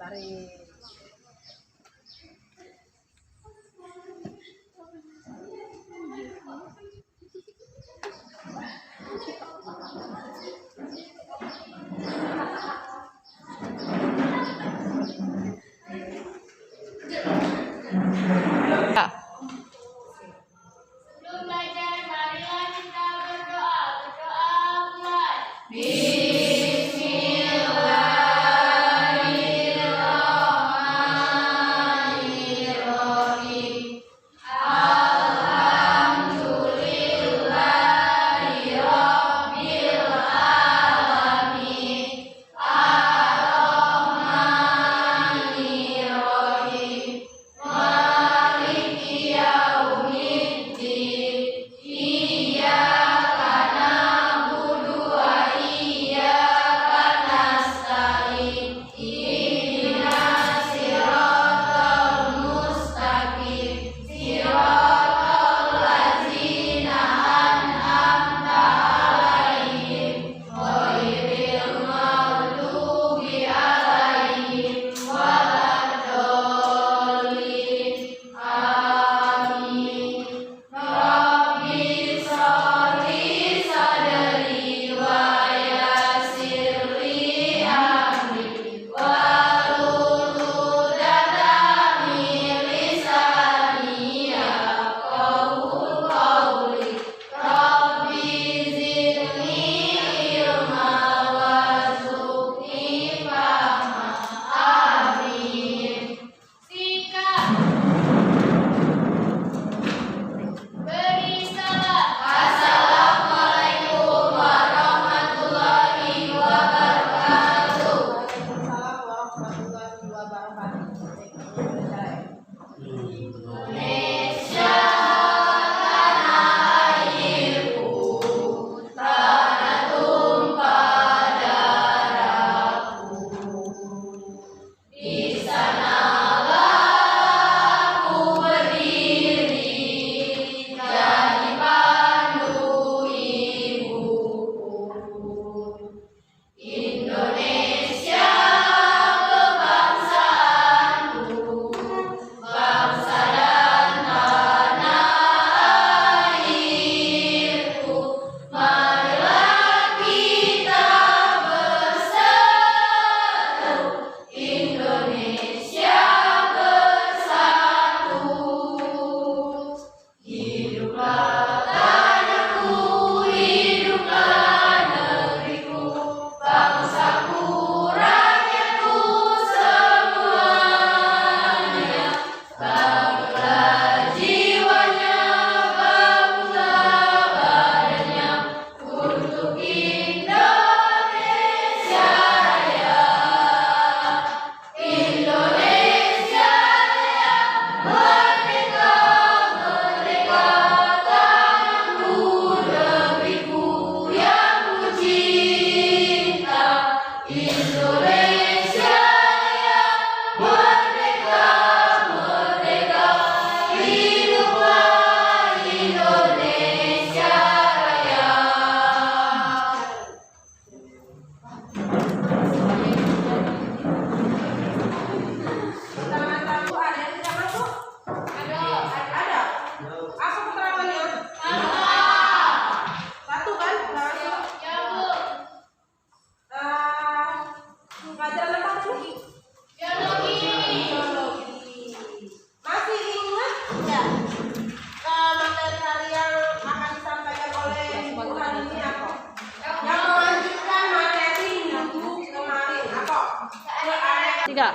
tarik. Sebelum belajar, marilah kita berdoa. Berdoa mulai. Tiga.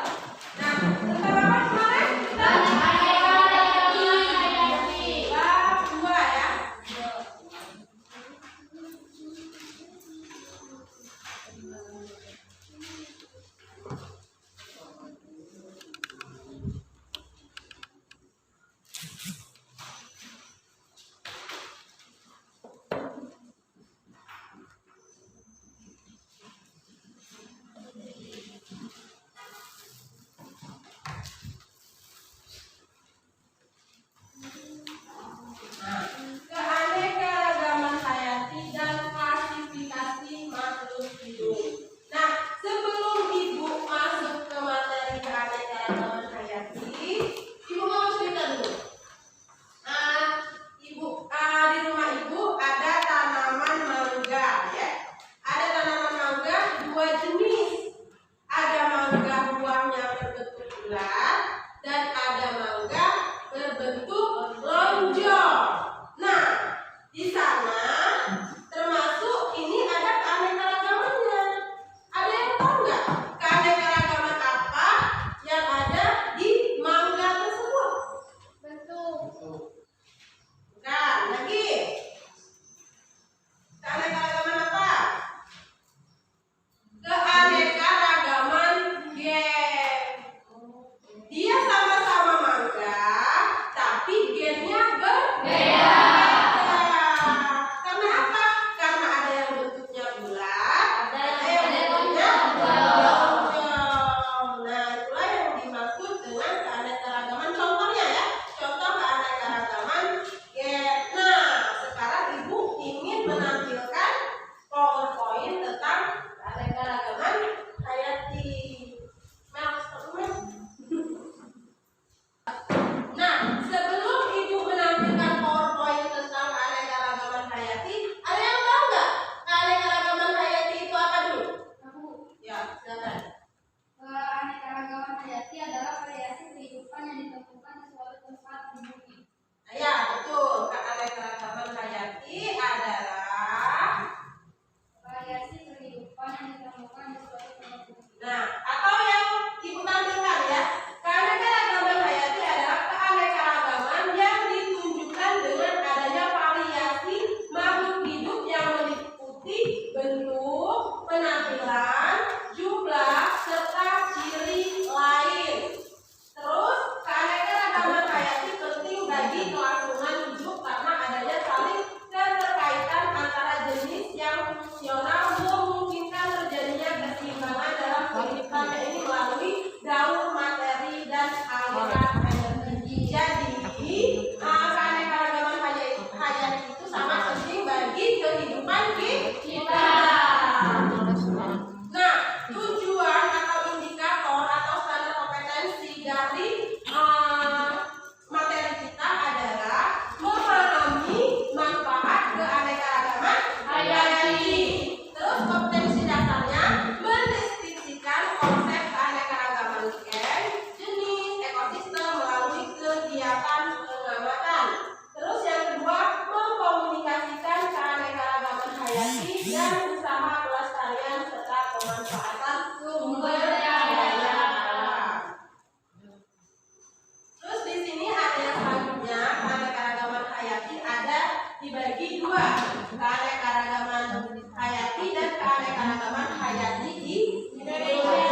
keanekaragaman hayati di Indonesia.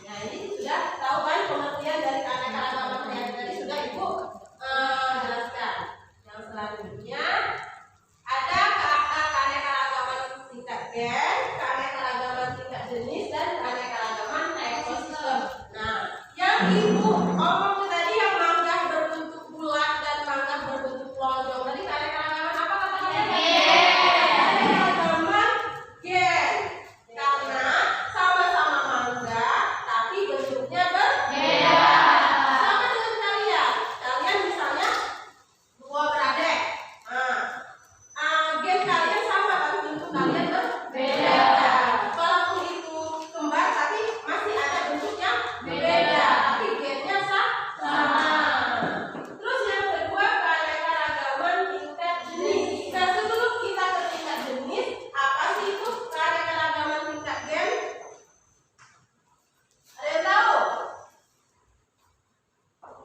Nah, ini sudah tahu kan pengertian dari keanekaragaman hayati tadi sudah Ibu jelaskan. Yang selanjutnya ada keanekaragaman tingkat gen, keanekaragaman tingkat jenis, dan keanekaragaman ekosistem. Nah, yang Ibu omong tadi yang mangga berbentuk bulat dan mangga berbentuk lonjong tadi keanekaragaman apa katanya? Keanekaragaman gen. Karena sama-sama mangga tapi bentuknya berbeda. Sama dengan kalian. Kalian misalnya dua beradik. Gen kalian sama tapi bentuk kalian berbeda. Walaupun itu kembar tapi masih ada bentuk yang berbeda. Tapi gennya sama. Terus yang kedua keanekaragaman tingkat jenis. Nah, sebelum kita ke tingkat jenis, apa sih itu keanekaragaman tingkat gen? Ada yang tahu?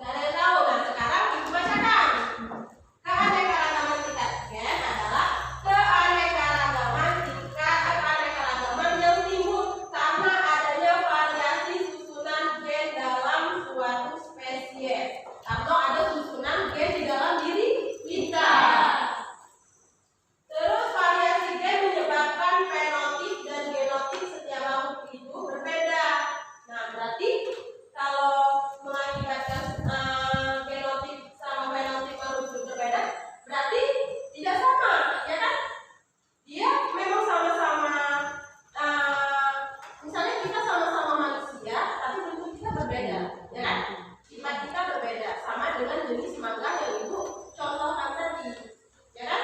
Nggak ada yang tahu. Nah, sekarang Ibu bacakan. Keanekaragaman tingkat gen adalah keanekaragaman yang timbul karena adanya variasi susunan gen dalam suatu spesies atau ada susunan gen di dalam diri kita. Terus variasi gen menyebabkan fenotip dan genotip setiap makhluk itu berbeda. Nah, berarti kalau mengakibatkan genotip sama fenotip makhluk itu berbeda, berarti tidak sama, ya kan? Dia memang sama-sama, misalnya kita sama-sama manusia, tapi bentuk kita berbeda, ya kan? Sifat kita berbeda, sama dengan jenis mangga yang Ibu contohkan tadi, ya kan?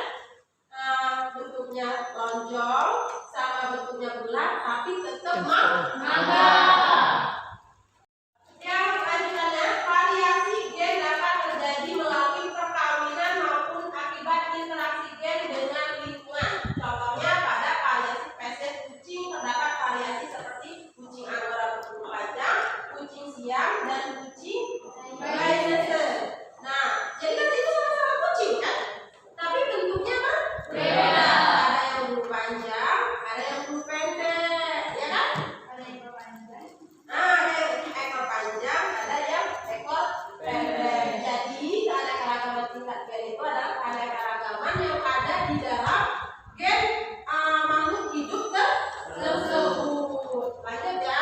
Bentuknya lonjong, sama bentuknya bulat, tapi tetap mangga. Yang lanjutannya, variasi gen dapat terjadi melalui perkawinan maupun akibat interaksi gen dengan lingkungan. Contohnya pada variasi spesies kucing terdapat variasi seperti kucing Angora berbulu panjang, kucing siam, dan kucing Bernese. Nah, jadi kan itu sama-sama kucing kan? Tapi bentuknya berbeda. Ada yang berbulu panjang, ada yang berbulu pendek, ya kan? Ada yang ekor panjang, ada yang ekor pendek. Jadi keanekaragaman tingkat gen itu adalah keanekaragaman yang ada di dalam gen makhluk hidup tersebut. Lanjut ya.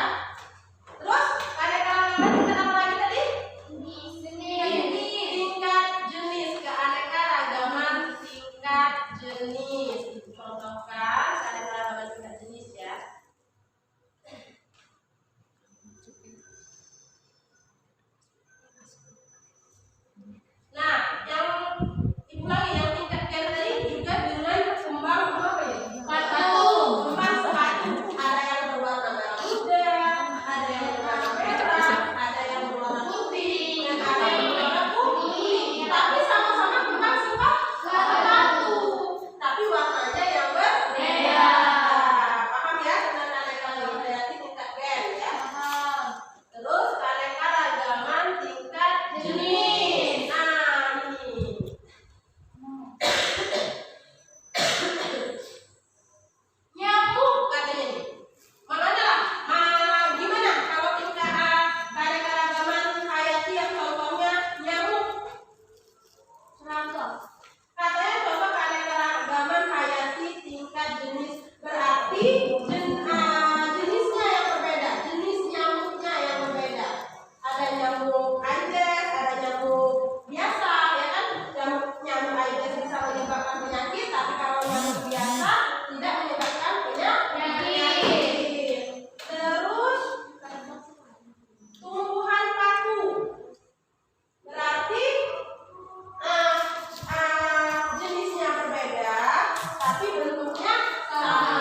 Terus keanekaragaman tingkat apa lagi tadi? Tingkat jenis. Keanekaragaman tingkat jenis. Contohkan keanekaragaman tingkat jenis ya. Nah, yang Ibu lagi yang tingkat gen tadi juga dengan kembang apa ya? Kembang sepatu. Ada yang berwarna merah muda, ada yang berwarna merah, ada yang berwarna putih, dan ada yang berwarna kuning. Tapi sama-sama kembang sepatu. Tapi warnanya yang berbeda. Paham ya dengan keanekaragaman hayati tingkat gen ya? Terus keanekaragaman tingkat jenis. Nah, ini. Nyamuk katanya nih. Makanya lah, gimana kalau tingkat keanekaragaman hayati yang contohnya nyamuk? Katanya coba keanekaragaman hayati tingkat jenis. Berarti jenisnya yang berbeda, jenis nyamuknya yang berbeda. Ada nyamuk aedes, ada nyamuk biasa, ya kan? Nyamuk aedes bisa menyebabkan penyakit, tapi kalau nyamuk biasa tidak menyebabkan penyakit. Terus tumbuhan paku. Berarti jenisnya berbeda, tapi bentuknya sama.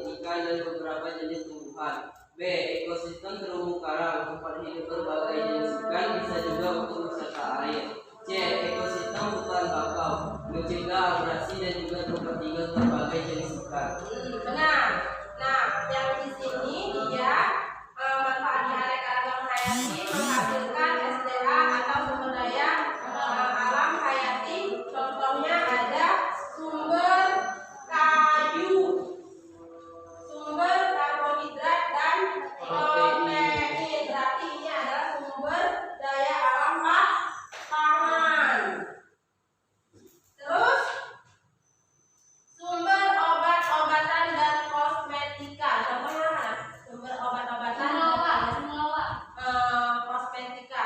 ikan dan beberapa jenis tumbuhan. B. Ekosistem terumbu karang, tempat hidup berbagai jenis ikan, bisa juga untuk wisata air. C. Ekosistem hutan bakau, mencegah abrasi dan juga tempat tinggal berbagai jenis ikan. Benar. Nah, yang di sini dia manfaat keanekaragaman hayati menghasilkan SDA atau sumber daya alam hayati. Contohnya ada sumber kayu, sumber karbohidrat dan protein. Berarti ini adalah sumber daya alam pangan. Terus sumber obat-obatan dan kosmetika. Contohnya mana? Sumber obat-obatan kosmetika.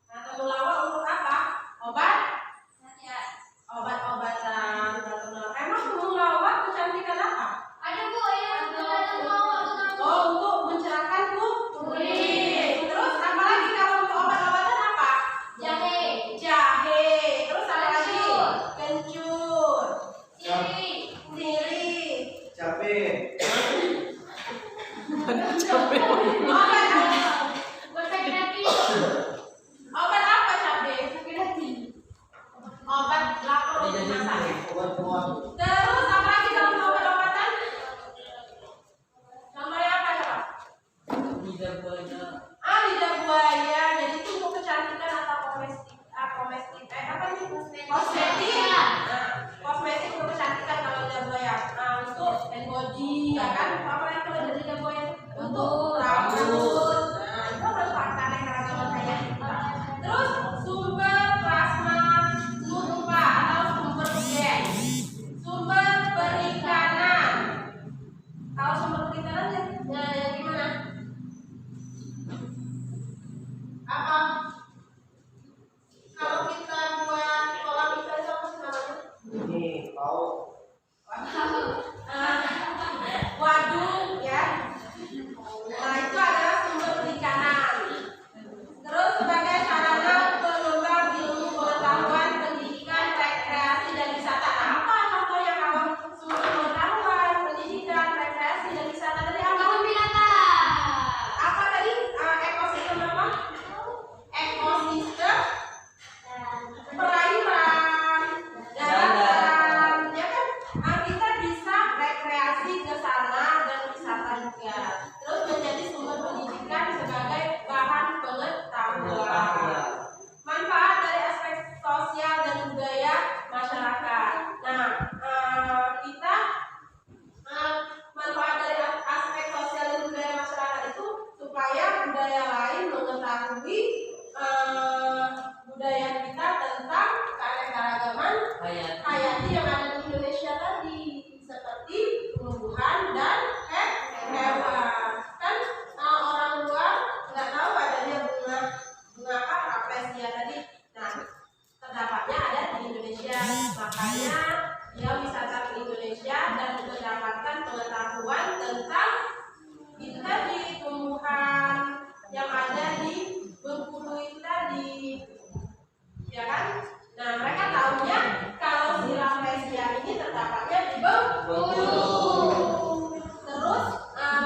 Nah, temulawak untuk apa? Obat-obatan. Emang temulawak kecantikan apa? Oh, untuk mencerahkan kulit. Terus apa lagi kalau untuk obat-obatan apa? Jahe. Terus apa lagi? Kencur. Sirih. Cabe. Obat apa cabe? Obat lapar untuk masak. Obat mual. Terus apa lagi kalau untuk obat-obatan? Contohnya apa coba? Lidah buaya. Lidah buaya. Jadi itu untuk kecantikan atau kosmetik. Apa nih? Kosmetik. Nah, kosmetik untuk kecantikan kalau lidah buaya. Untuk hand body, ya kan? Apa lagi kalau dari lidah buaya? Untuk rambut. Nah, itu manfaat keanekaragaman hayati kita. Terus sumber plasma nutfa atau sumber gen. Sumber perikanan. Kalau sumber perikanan yang gimana? Apa? Kalau kita buat kolam ikan itu apa sih namanya? Ini tahu. Waduk ya. Nah, itu adalah sumber perikanan. Terus sebagai sarana pengembangan ilmu pengetahuan, pendidikan, rekreasi dan wisata. Nah, apa contohnya kalau sumber pengetahuan, pendidikan, rekreasi dan wisata tadi apa? Apa tadi? Ekosistem apa? Ekosistem perairan, daratan, ya kan? Kita bisa rekreasi ke sana dan wisata juga. Terus menjadi sumber pendidikan sebagai bahan pengetahuan. Manfaat dari aspek sosial dan budaya masyarakat. Nah, kita manfaat dari aspek sosial dan budaya masyarakat itu supaya budaya lain mengetahui budaya kita tentang keanekaragaman hayati yang ada di Indonesia tadi, seperti tumbuhan dan hewan. Kan orang luar nggak tahu adanya bunga aplesia tadi. Nah, terdapatnya ada di Indonesia, makanya dia wisata ke Indonesia dan mendapatkan pengetahuan tentang itu tadi tumbuhan yang ada di Bengkulu itu tadi, ya kan? Nah, mereka tahunya kalau si rafflesia ini terdapatnya di Bengkulu. Terus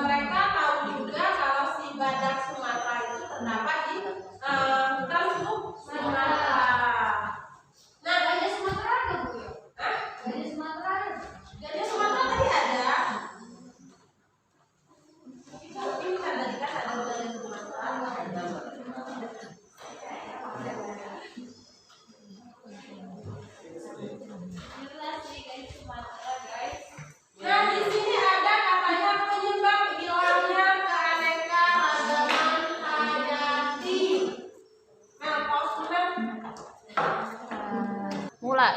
mereka tahu juga kalau si badak Sumatera itu terdapat di hutan Sumatera. Nah, gajah Sumatera ada Bu ya? Hah? Gajah Sumatera tadi ada. Tapi bukan tadi kan ada gajah Sumatera. Nah, di sini ada katanya penyebab hilangnya keanekaragaman hayati. Nah, pause. Mulai.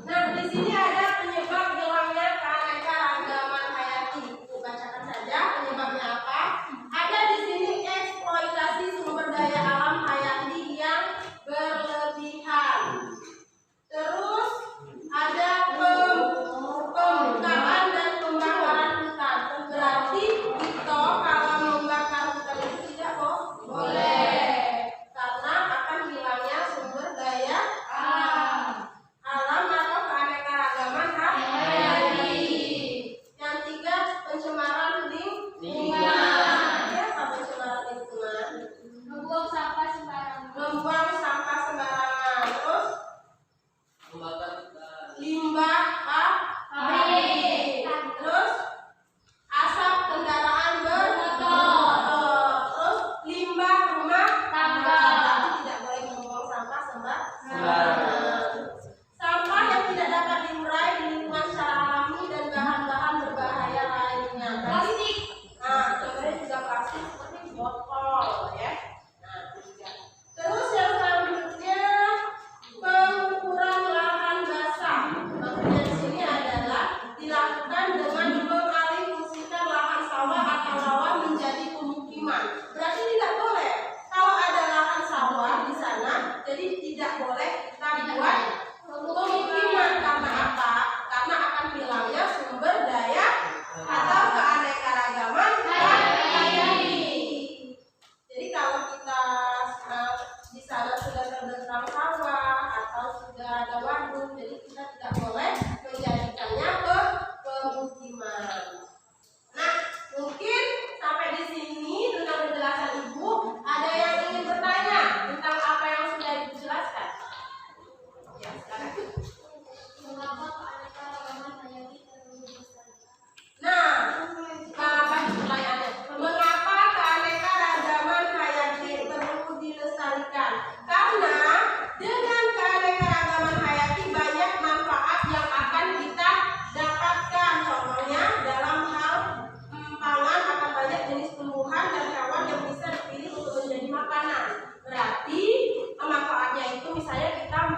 Nah, di sini ada penyebab hilangnya keanekaragaman hayati. Aku bacakan saja penyebabnya apa. Ada di sini eksploitasi sumber daya alam hayati yang berlebihan. Terus ada pembukaan dan pembakaran hutan. Berarti kita kalau membakar hutan itu tidak boleh, karena akan hilangnya sumber daya alam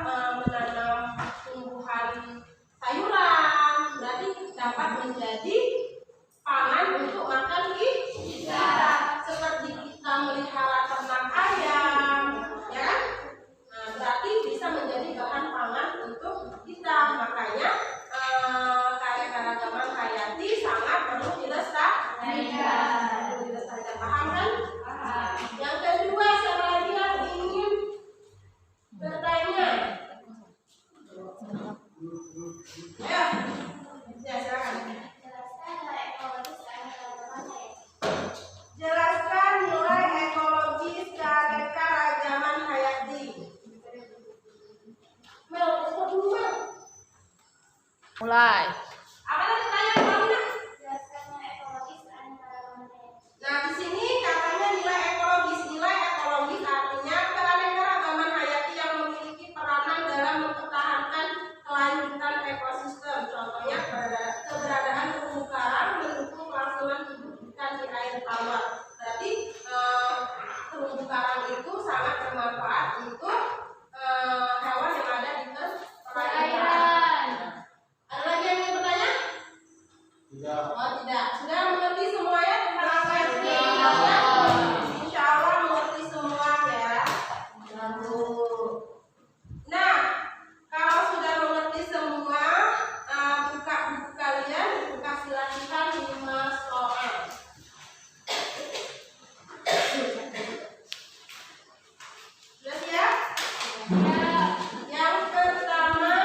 menanam tumbuhan sayuran, berarti dapat menjadi pangan untuk makan kita. Seperti kita melihara ternak ayam, ya kan? Nah, berarti bisa menjadi bahan pangan untuk kita. Makanya keanekaragaman hayati sangat perlu dilestarikan. Paham kan? Yang kedua, siapa lagi yang ingin bertanya? Ayo, ya silakan. Jelaskan nilai ekologis keanekaragaman hayati. Mel, ikut dulu, Mel. Mulai. Apa tadi pertanyaan kamu? Jelaskan nilai ekologis keanekaragaman hayati. Nah, di sini katanya nilai ekologis. Nilai ekologis artinya keanekaragaman hayati yang memiliki peranan dalam mempertahankan kelanjutan ekosistem. Contohnya keberadaan terumbu karang mendukung kelangsungan hidup ikan di air tawar. Berarti terumbu karang itu sangat bermanfaat untuk hewan yang ada di perairan. Ada lagi yang ingin bertanya? Tidak. Oh tidak, sudah mengerti semua ya tentang apa yang sudah dijelaskan? Insya Allah mengerti semua ya. Lalu, nah kalau sudah mengerti semua, buka buku kalian, buka silakan 5 soal. Sudah siap? Yang pertama,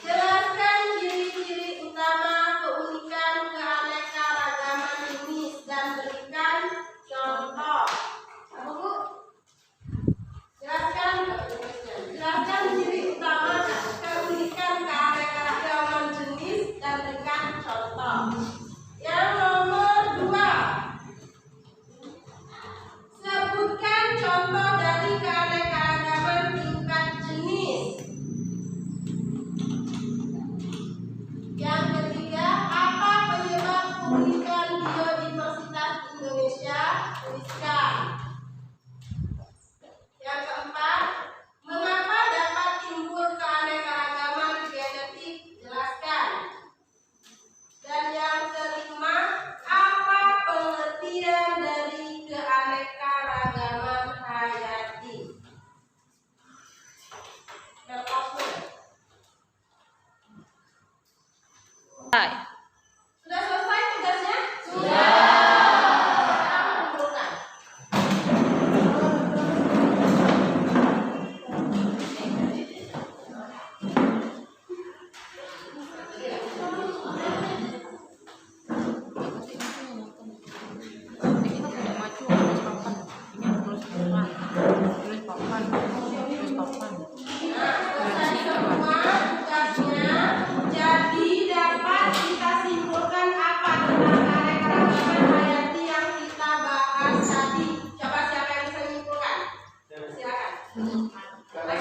jelaskan ciri-ciri utama keunikan keanekaragaman jenis dan berikan contoh. Apa Bu? Jelaskan ciri utama keunikan keanekaragaman jenis dan berikan contoh. Yang nomor 2, sebutkan contoh dari keanekaragaman tingkat jenis. Yang ketiga, apa penyebab keunikan biodiversitas Indonesia? Tuliskan. Yang keempat, mengapa dapat timbul keanekaragaman genetik? Jelaskan. Dan yang kelima, apa pengertian dari keanekaragaman hayati? Mulai. Sudah selesai tugasnya? Sudah. Sekarang kumpulkan. Nah, selesai semua tugasnya. Jadi dapat kita simpulkan apa tentang keanekaragaman hayati yang kita bahas tadi. Coba siapa yang bisa menyimpulkan? Silakan. Karena